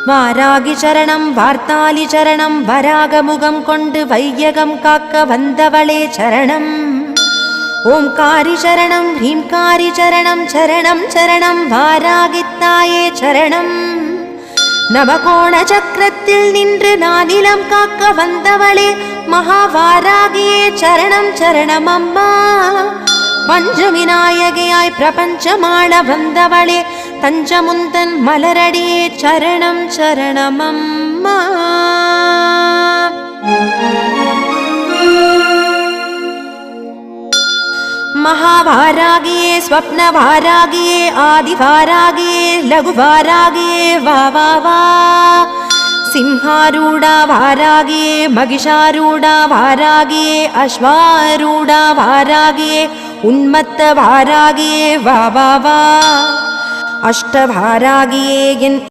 வாராகி சரணம் வார்த்தாலி சரணம் வராகமுகம் கொண்டு வையகம் காக்க வந்தவளே சரணம். ஓம்காரி சரணம் ஹ்ரீம்காரி சரணம் சரணம் சரணம் வாராகித்தாயே சரணம். நவகோண சக்கரத்தில் நின்று நானிலம் காக்க வந்தவளே மகாவாராகியே சரணம் சரணம் அம்மா. பஞ்சவிநாயகியாய் பிரபஞ்சமாள வந்தவளே தஞ்சமுந்தன் மலரடியே சரணம் சரணம் அம்மா. महावारागिये स्वप्नवारागिये आदिवारागिये लघुवारागिये वा वा वा. सिंहारूढा वारागिये महिषारूढा वारागिये अश्वारूढा वारागिये उन्मत्त वारागिये वा वा वा. अष्टवारागिये